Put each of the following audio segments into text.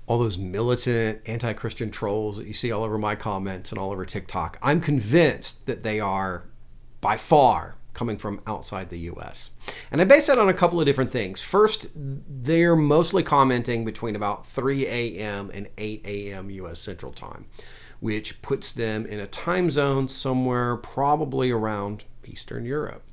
all those militant anti-Christian trolls that you see all over my comments and all over TikTok, I'm convinced that they are by far coming from outside the US. And I base that on a couple of different things. First, they're mostly commenting between about 3 a.m. and 8 a.m. US Central Time, which puts them in a time zone somewhere probably around Eastern Europe.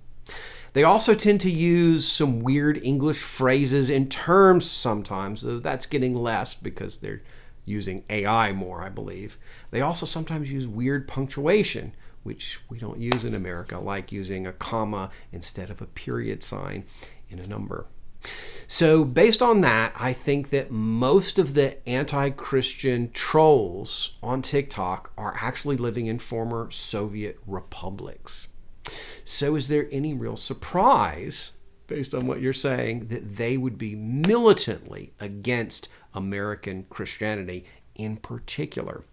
They also tend to use some weird English phrases and terms sometimes, though that's getting less because they're using AI more, I believe. They also sometimes use weird punctuation, which we don't use in America, like using a comma instead of a period sign in a number. So based on that, I think that most of the anti-Christian trolls on TikTok are actually living in former Soviet republics. So is there any real surprise, based on what you're saying, that they would be militantly against American Christianity in particular?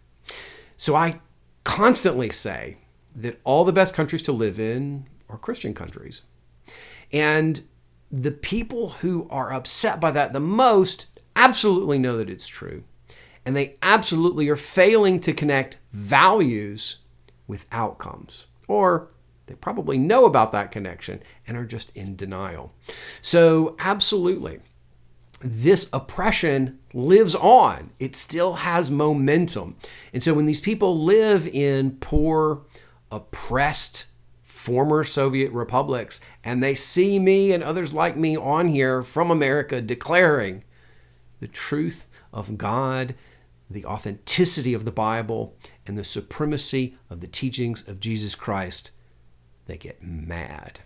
So I constantly say that all the best countries to live in are Christian countries. And the people who are upset by that the most absolutely know that it's true. And they absolutely are failing to connect values with outcomes. Or they probably know about that connection and are just in denial. So absolutely, this oppression lives on. It still has momentum. And so when these people live in poor, oppressed former Soviet republics and they see me and others like me on here from America declaring the truth of God, the authenticity of the Bible, and the supremacy of the teachings of Jesus Christ, they get mad.